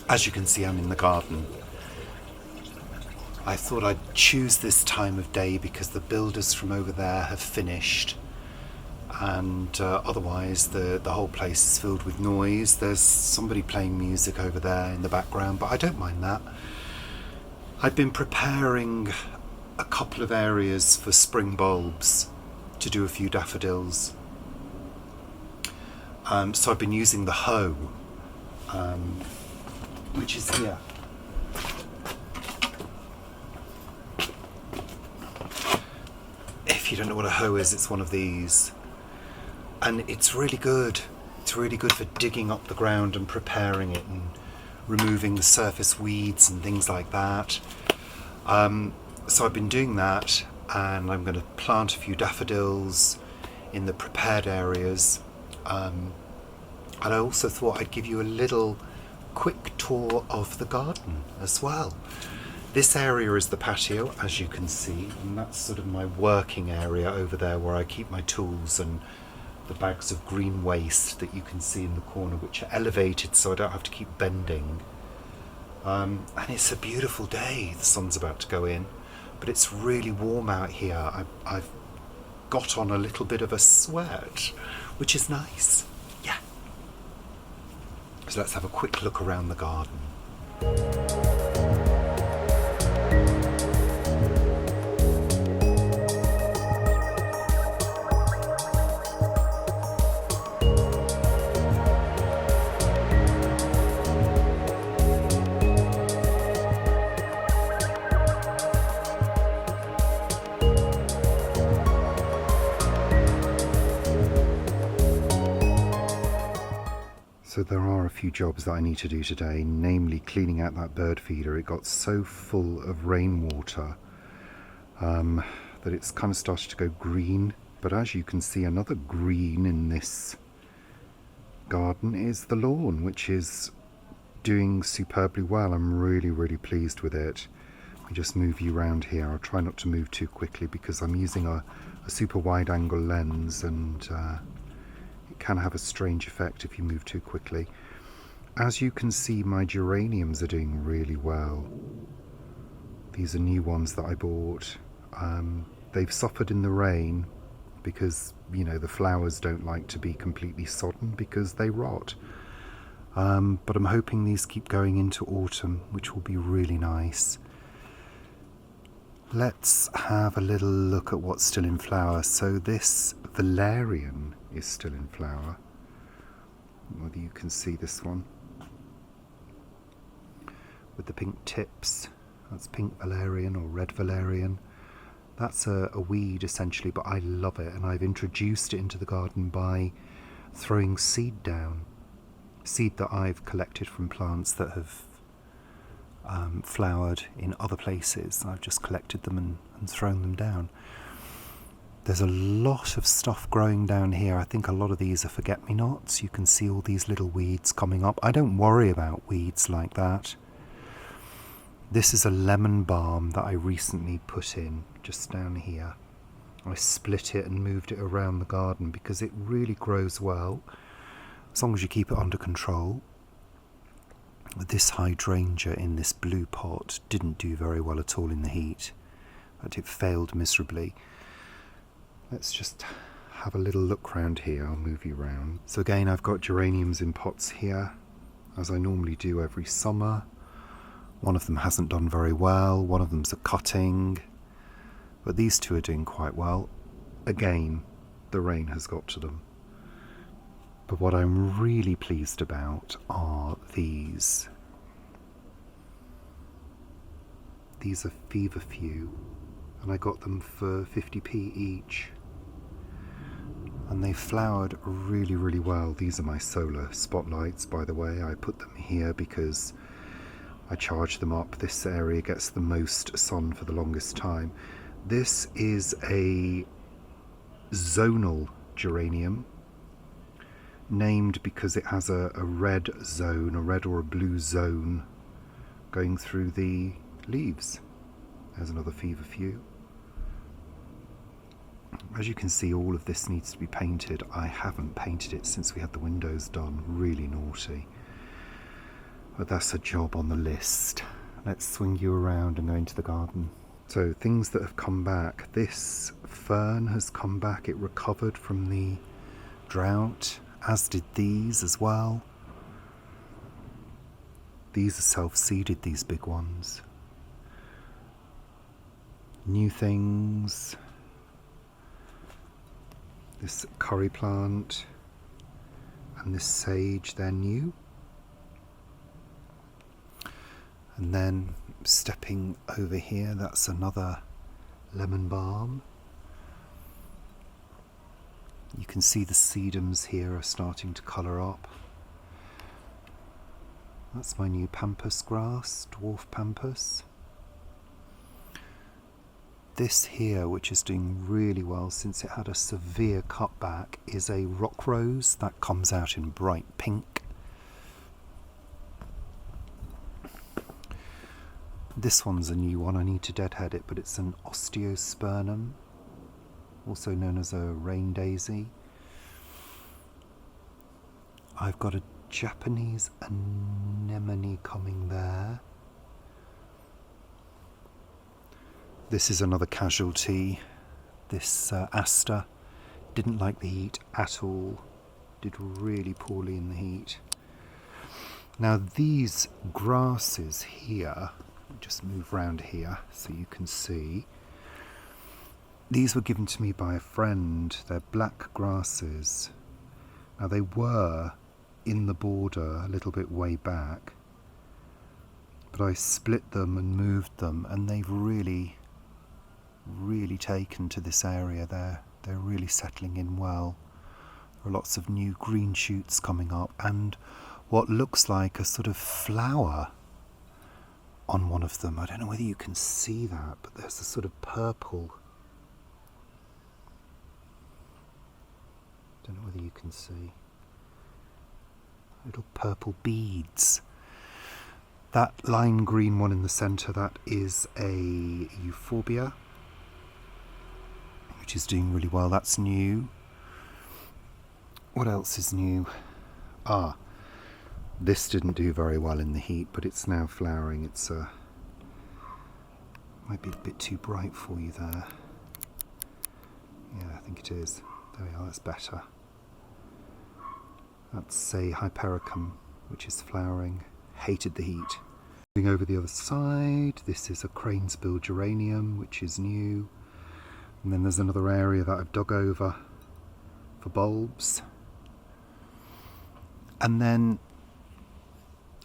As you can see, I'm in the garden. I thought I'd choose this time of day because the builders from over there have finished, and otherwise the whole place is filled with noise. There's somebody playing music over there in the background, but I don't mind that. I've been preparing a couple of areas for spring bulbs to do a few daffodils. So I've been using the hoe, which is here. If you don't know what a hoe is, it's one of these. And it's really good. It's really good for digging up the ground and preparing it and removing the surface weeds and things like that. So I've been doing that, and I'm going to plant a few daffodils in the prepared areas. And I also thought I'd give you a little quick tour of the garden as well. This area is the patio, as you can see, and that's sort of my working area over there where I keep my tools and the bags of green waste that you can see in the corner, which are elevated so I don't have to keep bending. And it's a beautiful day. The sun's about to go in, but it's really warm out here. I've got on a little bit of a sweat, which is nice. Yeah. So let's have a quick look around the garden. So there are a few jobs that I need to do today, namely cleaning out that bird feeder. It got so full of rainwater that it's kind of started to go green. But as you can see, another green in this garden is the lawn, which is doing superbly well. I'm really, really pleased with it. Let me just move you around here. I'll try not to move too quickly because I'm using a super wide angle lens, and can have a strange effect if you move too quickly. As you can see, my geraniums are doing really well. These are new ones that I bought. They've suffered in the rain because, you know, the flowers don't like to be completely sodden because they rot. But I'm hoping these keep going into autumn, which will be really nice. Let's have a little look at what's still in flower. So this valerian is still in flower. Whether you can see this one with the pink tips. That's pink valerian or red valerian. That's a weed essentially, but I love it, and I've introduced it into the garden by throwing seed down. Seed that I've collected from plants that have flowered in other places. I've just collected them and thrown them down. There's a lot of stuff growing down here. I think a lot of these are forget-me-nots. You can see all these little weeds coming up. I don't worry about weeds like that. This is a lemon balm that I recently put in just down here. I split it and moved it around the garden because it really grows well as long as you keep it under control. This hydrangea in this blue pot didn't do very well at all in the heat, but it failed miserably. Let's just have a little look round here. I'll move you around. So again, I've got geraniums in pots here, as I normally do every summer. One of them hasn't done very well, one of them's a cutting, but these two are doing quite well. Again, the rain has got to them. But what I'm really pleased about are these. These are feverfew, and I got them for 50p each. And they flowered really, really well. These are my solar spotlights, by the way. I put them here because I charge them up. This area gets the most sun for the longest time. This is a Zonal Geranium, named because it has a red zone, a red or a blue zone going through the leaves. There's another feverfew. As you can see, all of this needs to be painted. I haven't painted it since we had the windows done. Really naughty. But that's a job on the list. Let's swing you around and go into the garden. So things that have come back. This fern has come back. It recovered from the drought, as did these as well. These are self-seeded, these big ones. New things. This curry plant and this sage, they're new. And then stepping over here, that's another lemon balm. You can see the sedums here are starting to colour up. That's my new pampas grass, dwarf pampas. This here, which is doing really well since it had a severe cutback, is a rock rose that comes out in bright pink. This one's a new one. I need to deadhead it, but it's an osteospermum, also known as a rain daisy. I've got a Japanese anemone coming there. This is another casualty. This aster didn't like the heat at all. Did really poorly in the heat. Now these grasses here, just move round here so you can see. These were given to me by a friend. They're black grasses. Now they were in the border a little bit way back, but I split them and moved them, and they've really taken to this area. They're really settling in well. There are lots of new green shoots coming up, and what looks like a sort of flower on one of them. I don't know whether you can see that, but there's a sort of purple. Don't know whether you can see. Little purple beads. That lime green one in the centre, that is a euphorbia, which is doing really well. That's new. What else is new? This didn't do very well in the heat, but it's now flowering. It's might be a bit too bright for you there. Yeah, I think it is. There we are, that's better. That's a hypericum, which is flowering. Hated the heat. Moving over the other side, this is a Cranesville Geranium, which is new. And then there's another area that I've dug over for bulbs. And then,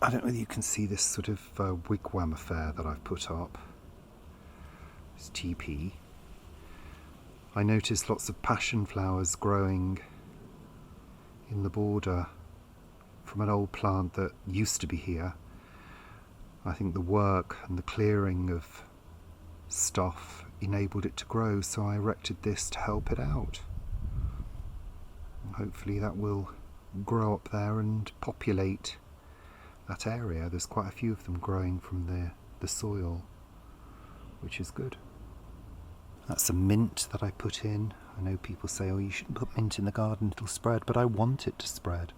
I don't know whether you can see this sort of wigwam affair that I've put up. It's TP. I noticed lots of passion flowers growing in the border from an old plant that used to be here. I think the work and the clearing of stuff enabled it to grow, so I erected this to help it out. And hopefully that will grow up there and populate that area. There's quite a few of them growing from the soil, which is good. That's a mint that I put in. I know people say, oh, you shouldn't put mint in the garden, it'll spread, but I want it to spread.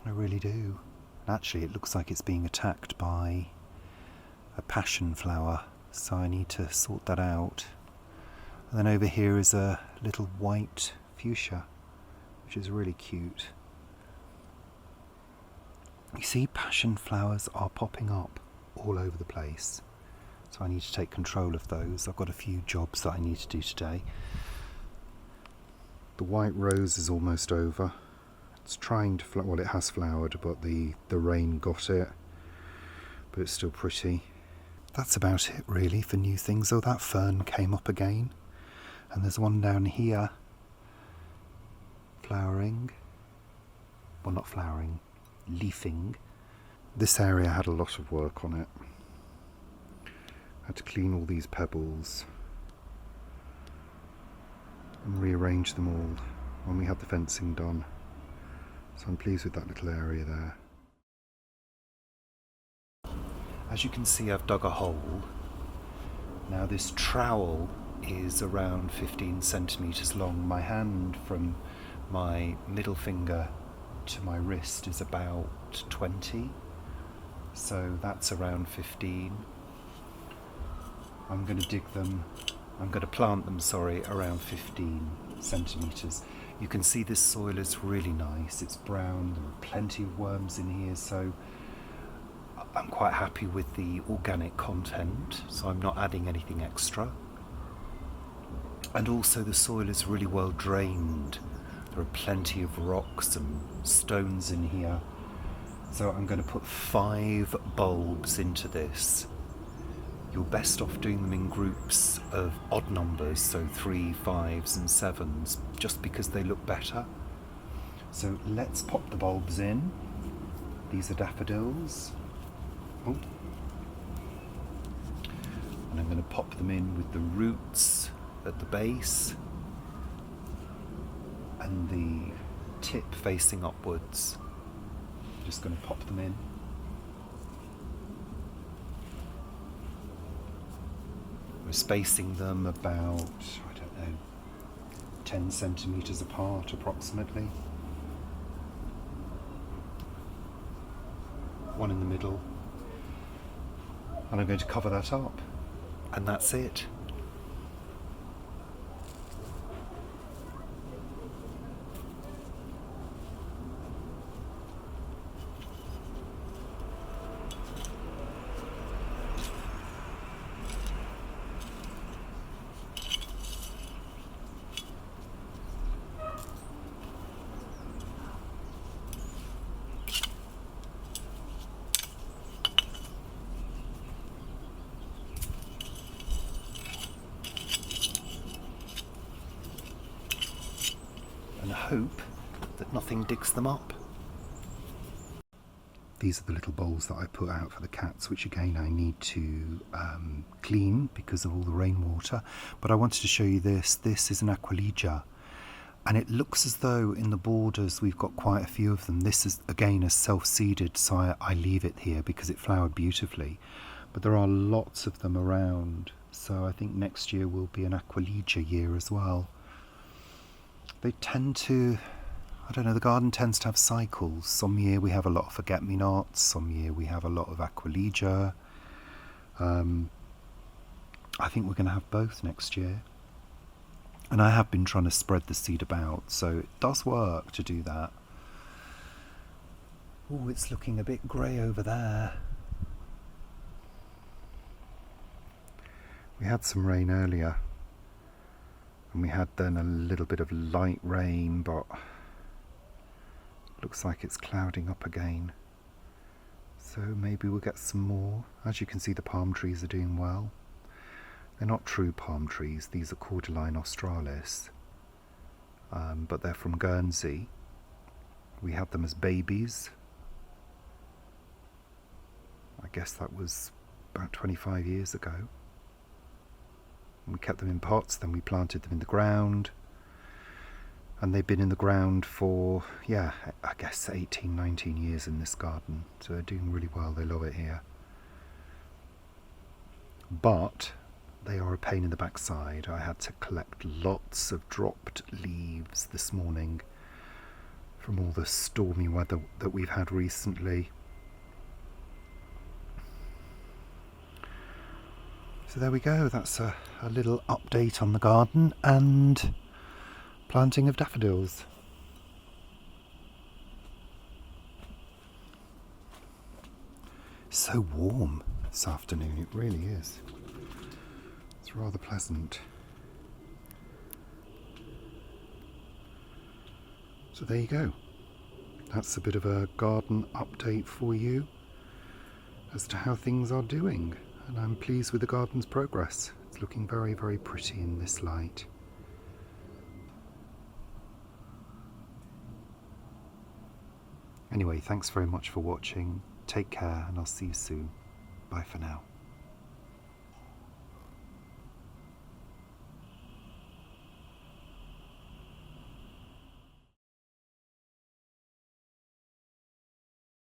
I really do. Actually, it looks like it's being attacked by a passion flower, so I need to sort that out. And then over here is a little white fuchsia, which is really cute. You see, passion flowers are popping up all over the place. So I need to take control of those. I've got a few jobs that I need to do today. The white rose is almost over. It's trying to flower. Well, it has flowered, but the rain got it. But it's still pretty. That's about it, really, for new things. Oh, that fern came up again. And there's one down here. Flowering. Well, not flowering. Leafing. This area had a lot of work on it. Had to clean all these pebbles and rearrange them all when we had the fencing done. So I'm pleased with that little area there. As you can see, I've dug a hole. Now this trowel is around 15 centimetres long. My hand from my middle finger to my wrist is about 20, so that's around 15. I'm going to plant them, around 15 centimetres. You can see this soil is really nice, it's brown, there are plenty of worms in here, so I'm quite happy with the organic content, so I'm not adding anything extra. And also the soil is really well drained. There are plenty of rocks and stones in here. So I'm going to put 5 bulbs into this. You're best off doing them in groups of odd numbers, so 3, 5s and 7s, just because they look better. So let's pop the bulbs in. These are daffodils. Oh. And I'm going to pop them in with the roots at the base and the tip facing upwards. Just going to pop them in. We're spacing them about, 10 centimetres apart approximately. One in the middle. And I'm going to cover that up. And that's it. And hope that nothing digs them up. These are the little bowls that I put out for the cats, which again I need to clean because of all the rainwater. But I wanted to show you this. This is an Aquilegia, and it looks as though in the borders we've got quite a few of them. This is again a self-seeded, so I leave it here because it flowered beautifully. But there are lots of them around, so I think next year will be an Aquilegia year as well. They tend to, the garden tends to have cycles. Some year we have a lot of forget-me-nots, some year we have a lot of Aquilegia. I think we're going to have both next year. And I have been trying to spread the seed about, so it does work to do that. Oh, it's looking a bit grey over there. We had some rain earlier. And we had then a little bit of light rain, but looks like it's clouding up again. So maybe we'll get some more. As you can see, the palm trees are doing well. They're not true palm trees, these are Cordyline australis, but they're from Guernsey. We had them as babies. I guess that was about 25 years ago. We kept them in pots, then we planted them in the ground, and they've been in the ground for, I guess 18, 19 years in this garden, so they're doing really well. They love it here. But they are a pain in the backside. I had to collect lots of dropped leaves this morning from all the stormy weather that we've had recently. So there we go, that's a little update on the garden and planting of daffodils. So warm this afternoon, it really is. It's rather pleasant. So there you go. That's a bit of a garden update for you as to how things are doing. And I'm pleased with the garden's progress. It's looking very, very pretty in this light. Anyway, thanks very much for watching. Take care, and I'll see you soon. Bye for now.